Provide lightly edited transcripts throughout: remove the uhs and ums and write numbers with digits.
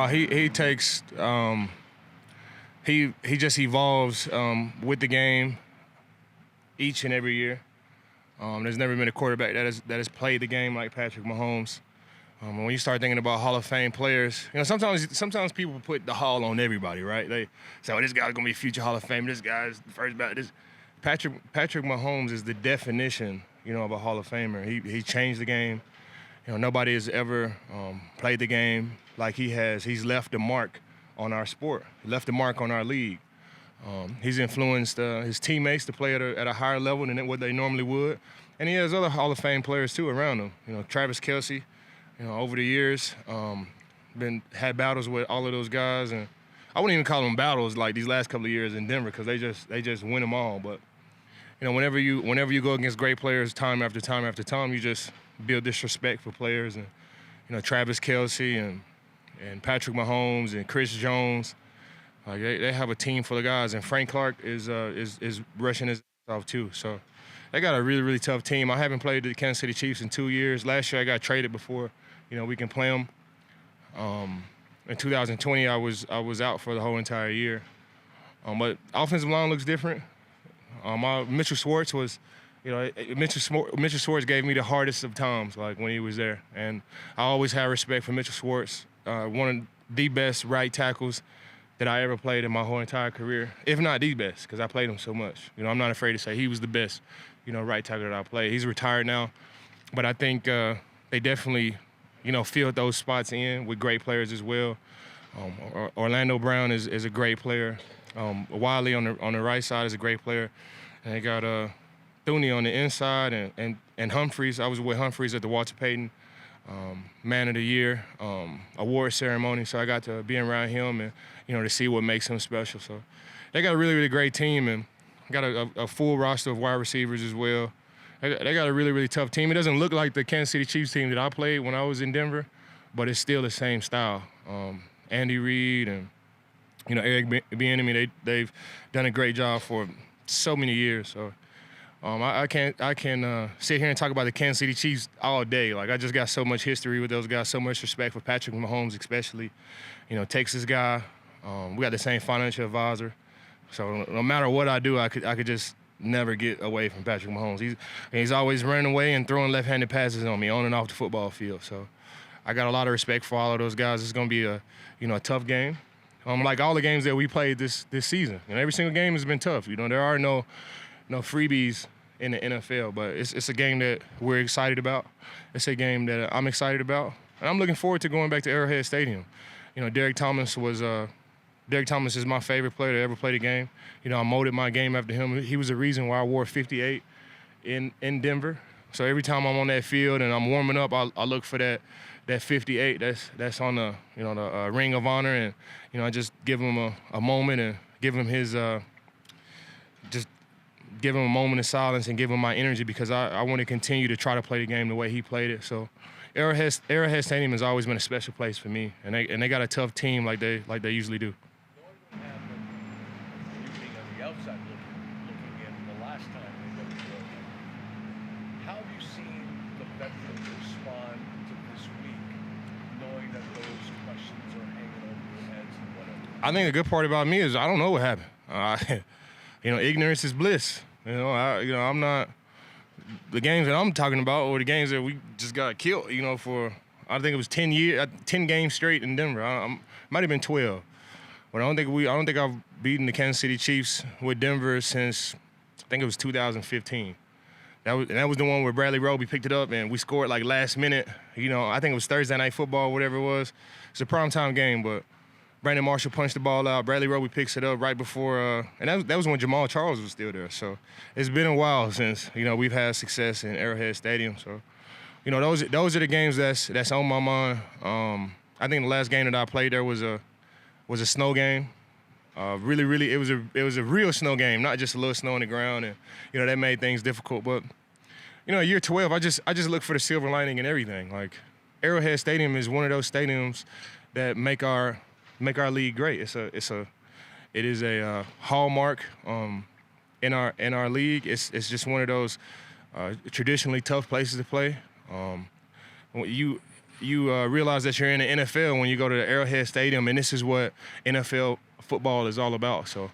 He takes he just evolves with the game each and every year. There's never been a quarterback that has played the game like Patrick Mahomes. And when you start thinking about Hall of Fame players, sometimes people put the Hall on everybody, right? They say, "Oh, this guy's gonna be a future Hall of Fame. This guy's the first ballot." Patrick Mahomes is the definition, of a Hall of Famer. He changed the game. Nobody has ever played the game like he has. He's left a mark on our sport. He left a mark on our league. He's influenced his teammates to play at a higher level than what they normally would. And he has other Hall of Fame players, too, around him. Travis Kelce, over the years, had battles with all of those guys. And I wouldn't even call them battles like these last couple of years in Denver because they just win them all. But, whenever you go against great players time after time after time, you just build this respect for players. And, Travis Kelce and Patrick Mahomes and Chris Jones, they have a team full of guys. And Frank Clark is rushing his off too. So they got a really, really tough team. I haven't played the Kansas City Chiefs in 2 years. Last year I got traded before, we can play them. In 2020 I was out for the whole entire year. But offensive line looks different. Mitchell Schwartz was, Mitchell Schwartz gave me the hardest of times, like when he was there. And I always had respect for Mitchell Schwartz, one of the best right tackles that I ever played in my whole entire career, if not the best, because I played him so much. I'm not afraid to say he was the best, right tackle that I played. He's retired now, but I think they definitely, filled those spots in with great players as well. Orlando Brown is a great player. Wiley on the right side is a great player. And they got Thuney on the inside and Humphreys. I was with Humphreys at the Walter Payton Man of the Year award ceremony, so I got to be around him and to see what makes him special. So they got a really, really great team and got a full roster of wide receivers as well. They got a really, really tough team. It doesn't look like the Kansas City Chiefs team that I played when I was in Denver, but it's still the same style. Andy Reid and Eric Bieniemy, they've done a great job for so many years. So I can sit here and talk about the Kansas City Chiefs all day. Like, I just got so much history with those guys, so much respect for Patrick Mahomes especially. Texas guy. We got the same financial advisor. So no matter what I do, I could just never get away from Patrick Mahomes. He's always running away and throwing left-handed passes on me on and off the football field. So I got a lot of respect for all of those guys. It's going to be a tough game. Like all the games that we played this season. Every single game has been tough. There are no freebies in the NFL, but it's a game that we're excited about. It's a game that I'm excited about, and I'm looking forward to going back to Arrowhead Stadium. Derek Thomas is my favorite player to ever play the game. I molded my game after him. He was the reason why I wore 58 in Denver. So every time I'm on that field and I'm warming up, I look for that 58 that's on the the Ring of Honor, and I just give him a moment and give him his just give him a moment of silence and give him my energy because I want to continue to try to play the game the way he played it. So Arrowhead Stadium has always been a special place for me, and they got a tough team like they usually do. What happened, you being on the outside looking in the last time they went to Arrowhead? How have you seen the veterans respond to this week, knowing that those questions are hanging over your heads and whatever? I think the good part about me is I don't know what happened. Ignorance is bliss. I'm not. The games that I'm talking about, or the games that we just got killed, for I think it was 10 games straight in Denver. Might have been 12, but I don't think I've beaten the Kansas City Chiefs with Denver since I think it was 2015. That was the one where Bradley Roby picked it up and we scored like last minute. I think it was Thursday Night Football, whatever it was. It's a primetime game, but Brandon Marshall punched the ball out. Bradley Roby picks it up right before, and that was when Jamal Charles was still there. So it's been a while since we've had success in Arrowhead Stadium. So those are the games that's on my mind. I think the last game that I played there was a snow game. Really, it was a real snow game, not just a little snow on the ground, and that made things difficult. But year 12, I just look for the silver lining in everything. Like Arrowhead Stadium is one of those stadiums that make our league great. It is a hallmark in our league. It's just one of those traditionally tough places to play. you realize that you're in the NFL when you go to the Arrowhead Stadium, and this is what NFL football is all about. So,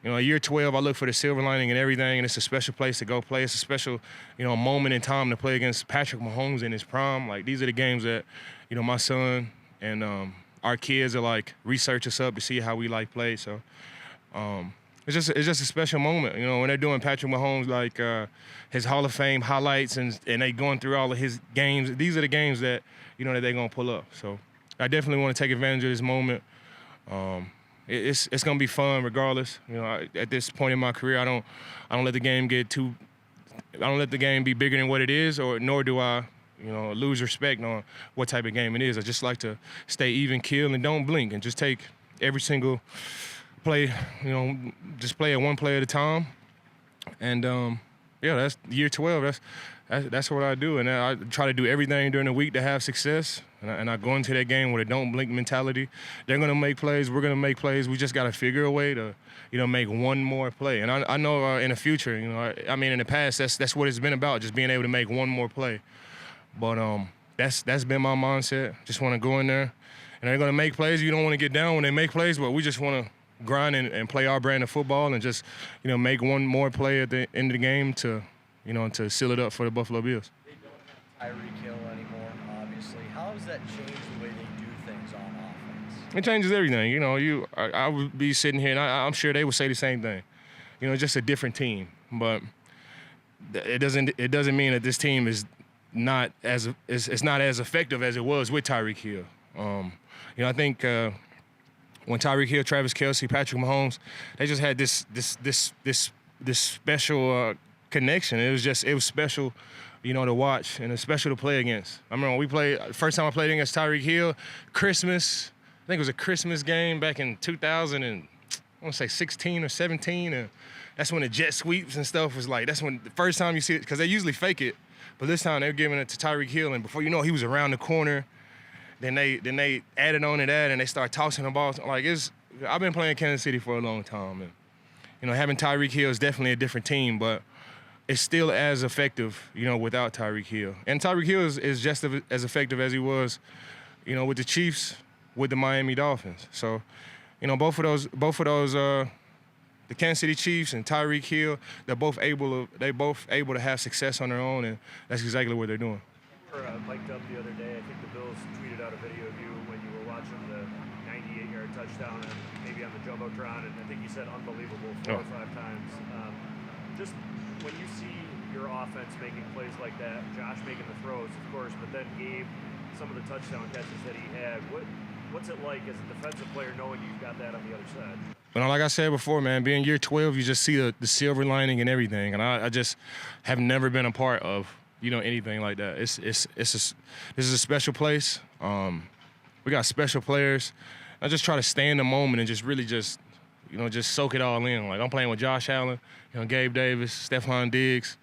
year 12, I look for the silver lining and everything, and it's a special place to go play. It's a special, moment in time to play against Patrick Mahomes in his prime. Like, these are the games that, my son and our kids are like research us up to see how we like play. So, it's just a special moment, when they're doing Patrick Mahomes like his Hall of Fame highlights and they going through all of his games. These are the games that that they're gonna pull up. So I definitely want to take advantage of this moment. It's gonna be fun regardless. At this point in my career, I don't let the game be bigger than what it is, nor do I lose respect on what type of game it is. I just like to stay even keel and don't blink and just take every single play, just play it one play at a time. And that's year 12. That's what I do, and I try to do everything during the week to have success. And I go into that game with a don't blink mentality. They're gonna make plays. We're gonna make plays. We just gotta figure a way to, make one more play. And I know in the future, I mean in the past, that's what it's been about, just being able to make one more play. But that's been my mindset. Just want to go in there, and they're gonna make plays. You don't want to get down when they make plays, but we just want to grind and play our brand of football and just, make one more play at the end of the game to seal it up for the Buffalo Bills. They don't have Tyreek Hill anymore, obviously. How has that changed the way they do things on offense? It changes everything. I would be sitting here, and I'm sure they would say the same thing. Just a different team. But it doesn't mean that this team is not as effective as it was with Tyreek Hill. I think when Tyreek Hill, Travis Kelce, Patrick Mahomes, they just had this special connection. It was special, to watch, and it's special to play against. I remember when we played, first time I played against Tyreek Hill, Christmas, I think it was a Christmas game back in 2000 and I want to say 16 or 17, and that's when the jet sweeps and stuff was like, that's when the first time you see it, because they usually fake it, but this time they're giving it to Tyreek Hill, and before you know it, he was around the corner. Then they added on to that, and they start tossing the ball. Like, I've been playing Kansas City for a long time, and having Tyreek Hill is definitely a different team, but it's still as effective, without Tyreek Hill. And Tyreek Hill is just as effective as he was, with the Chiefs, with the Miami Dolphins. So, both of those, the Kansas City Chiefs and Tyreek Hill, they're both able to have success on their own, and that's exactly what they're doing. You were mic'd up the other day. I think the Bills tweeted out a video of you when you were watching the 98-yard touchdown and maybe on the Jumbotron, and I think you said unbelievable 4 or 5 times. Just when you see your offense making plays like that, Josh making the throws, of course, but then Gabe, some of the touchdown catches that he had, what's it like as a defensive player knowing you've got that on the other side? But like I said before, man, being year 12, you just see the silver lining and everything, and I just have never been a part of anything like that. This is a special place. We got special players. I just try to stay in the moment and just really just soak it all in. Like, I'm playing with Josh Allen, Gabe Davis, Stephon Diggs.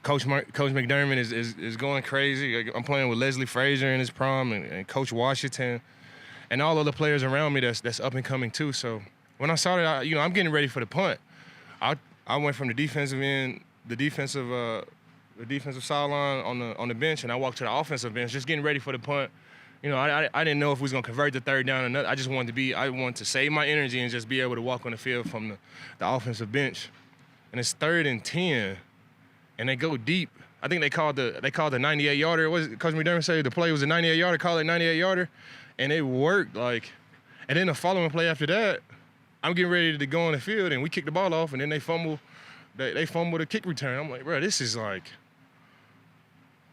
Coach McDermott is going crazy. I'm playing with Leslie Frazier in his prime and Coach Washington and all other players around me that's up and coming too. So when I started, I'm getting ready for the punt. I went from the defensive end, the defensive sideline on the bench, and I walked to the offensive bench, just getting ready for the punt. I didn't know if we was gonna convert the third down or not. I wanted to save my energy and just be able to walk on the field from the offensive bench. And it's 3rd and 10, and they go deep. I think they called the 98-yarder. Coach McDermott said the play was a 98-yarder, call it 98-yarder, and it worked. And then the following play after that, I'm getting ready to go on the field, and we kick the ball off, and then they fumble. They fumbled a kick return. I'm like, bro, this is like,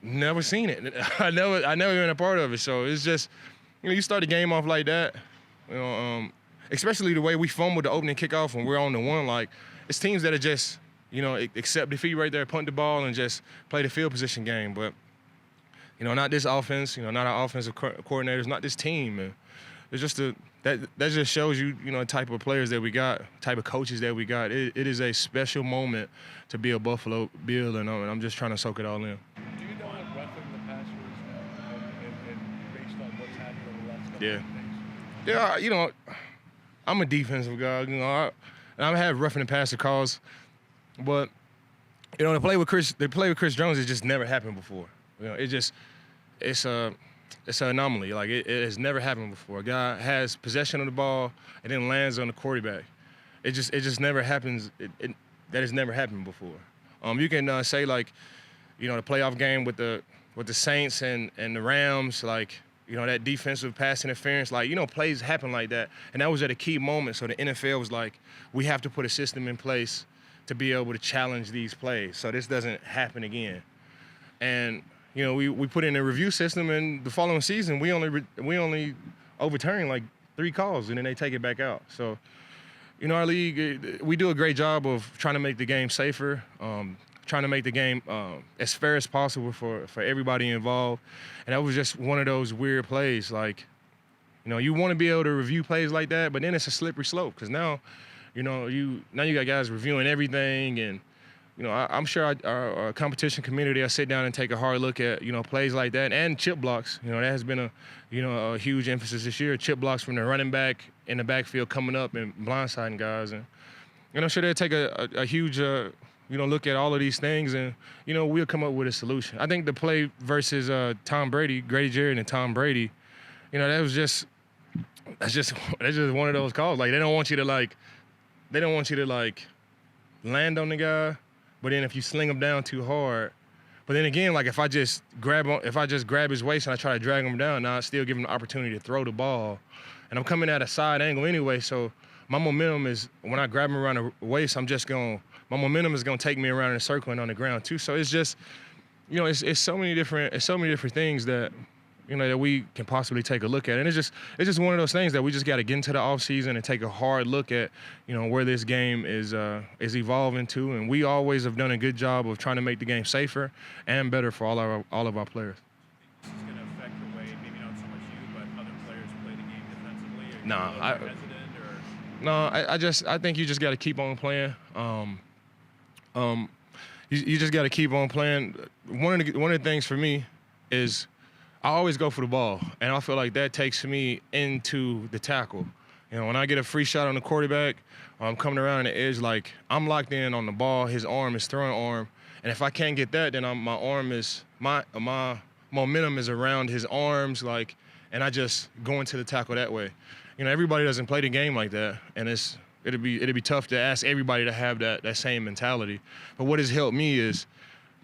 never seen it. I never been a part of it. So it's just, you start the game off like that, especially the way we fumbled the opening kickoff when we're on the one. Like, it's teams that are just, accept defeat right there, punt the ball, and just play the field position game. But, not this offense. Not our offensive coordinators, not this team. Man. It's just that just shows you, the type of players that we got, type of coaches that we got. It is a special moment to be a Buffalo Bill, and I'm just trying to soak it all in. Do you know how roughing the passers and based on what's happened over the last couple of days? Yeah, I'm a defensive guy, and I've had roughing the passer calls, but to play with Chris Jones, it just never happened before. It's it's an anomaly. Like it has never happened before. A guy has possession of the ball and then lands on the quarterback. It just never happens. That has never happened before. You can say like, the playoff game with the Saints and the Rams, like, that defensive pass interference, like, plays happen like that. And that was at a key moment. So the NFL was like, we have to put a system in place to be able to challenge these plays so this doesn't happen again. And, we put in a review system, and the following season, we only overturn like 3 calls, and then they take it back out. So, our league, we do a great job of trying to make the game safer, trying to make the game as fair as possible for everybody involved. And that was just one of those weird plays. Like, you want to be able to review plays like that, but then it's a slippery slope because now, you got guys reviewing everything. And, I'm sure our competition community will sit down and take a hard look at, plays like that and chip blocks. That has been a huge emphasis this year. Chip blocks from the running back in the backfield coming up and blindsiding guys. And I'm sure they'll take a huge look at all of these things, and we'll come up with a solution. I think the play versus Tom Brady, Grady Jarrett and Tom Brady, that's just one of those calls. Like they don't want you to land on the guy, but then if you sling him down too hard, but then again, like if I just grab his waist and I try to drag him down, now I still give him the opportunity to throw the ball, and I'm coming at a side angle anyway, so my momentum is when I grab him around the waist, my momentum is gonna take me around in a circle and on the ground too. So it's just, it's so many different things that, that we can possibly take a look at. And it's just one of those things that we just got to get into the offseason and take a hard look at, where this game is evolving to. And we always have done a good job of trying to make the game safer and better for all of our players. This is going to affect the way, maybe not so much you, but other players play the game defensively? Are you Nah, hesitant or? I think you just got to keep on playing. You just got to keep on playing. One of the things for me is I always go for the ball, and I feel like that takes me into the tackle. When I get a free shot on the quarterback, I'm coming around on the edge, like I'm locked in on the ball. His arm is throwing arm, and if I can't get that, then my momentum is around his arms, like, and I just go into the tackle that way. Everybody doesn't play the game like that, and it'd be tough to ask everybody to have that same mentality. But what has helped me is,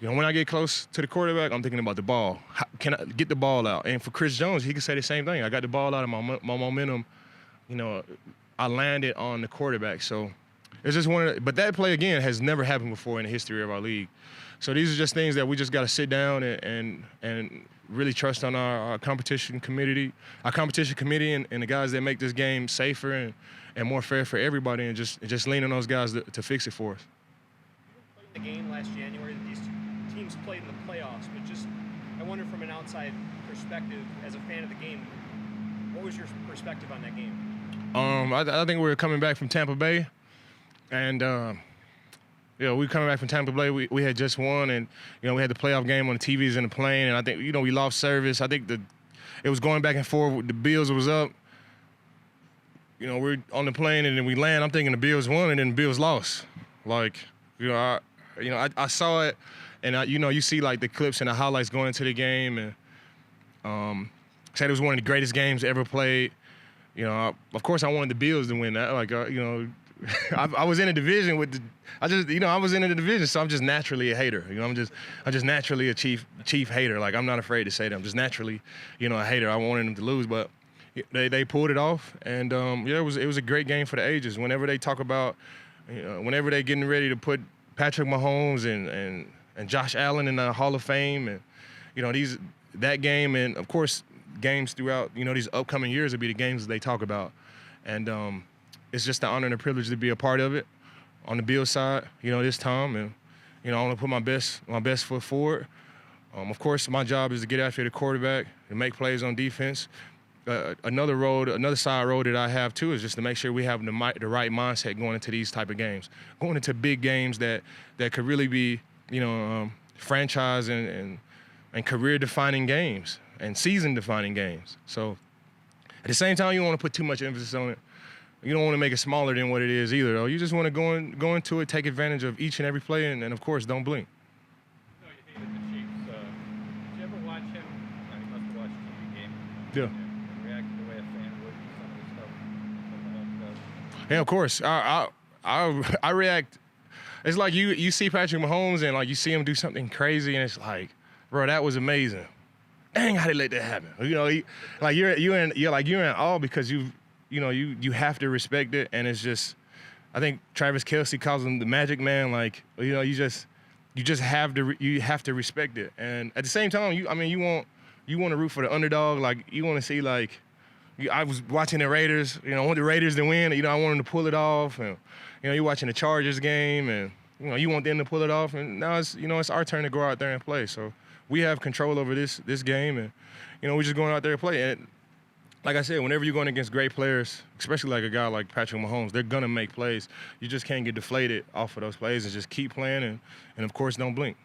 when I get close to the quarterback, I'm thinking about the ball. How can I get the ball out? And for Chris Jones, he can say the same thing. I got the ball out, and my momentum, I landed on the quarterback. So it's just but that play again has never happened before in the history of our league. So these are just things that we just got to sit down and really trust on our competition committee, and the guys that make this game safer and more fair for everybody, and just lean on those guys to fix it for us. The game last January that these two teams played in the playoffs, but just I wonder from an outside perspective, as a fan of the game, what was your perspective on that game? I think we were coming back from Tampa Bay, and we were coming back from Tampa Bay. We had just won, and we had the playoff game on the TVs in the plane, and I think we lost service. I think it was going back and forth. The Bills was up. We're on the plane, and then we land. I'm thinking the Bills won, and then the Bills lost. Like, I saw it, and you see like the clips and the highlights going into the game, and said it was one of the greatest games ever played. Of course, I wanted the Bills to win that. Like, I was in a division I was in a division, so I'm just naturally a hater. I'm just naturally a chief hater. Like, I'm not afraid to say that. I'm just naturally, a hater. I wanted them to lose, but they pulled it off, and it was a great game for the ages. Whenever they talk about, whenever they're getting ready to put Patrick Mahomes and Josh Allen in the Hall of Fame, and that game, and of course games throughout these upcoming years will be the games that they talk about, and it's just an honor and a privilege to be a part of it on the Bills side, this time, and I want to put my best foot forward. Of course, my job is to get after the quarterback and make plays on defense. Another side road that I have too is just to make sure we have the right mindset going into these type of games, going into big games that could really be, franchise and career-defining games and season-defining games. So at the same time, you don't want to put too much emphasis on it. You don't want to make it smaller than what it is either, though. You just want to go into it, take advantage of each and every play, and of course, don't blink. No, you hated the Chiefs. Did you ever watch him? You must have watched a TV game Yeah. And reacting the way a fan would to some of the stuff that Mahomes does. Yeah, of course. I react. It's like you see Patrick Mahomes and like you see him do something crazy and it's like, bro, that was amazing. Dang, how they let that happen? You know, you're in awe because you have to respect it, and it's just, I think Travis Kelce calls him the Magic Man. Like, you know, you just have to respect it, and at the same time, you want to root for the underdog. Like, you want to see like. I was watching the Raiders, you know, I want the Raiders to win. You know, I want them to pull it off. And, you know, you're watching the Chargers game and, you know, you want them to pull it off. And now it's our turn to go out there and play. So we have control over this game. And, you know, we're just going out there to play. And like I said, whenever you're going against great players, especially like a guy like Patrick Mahomes, they're going to make plays. You just can't get deflated off of those plays and just keep playing and of course, don't blink.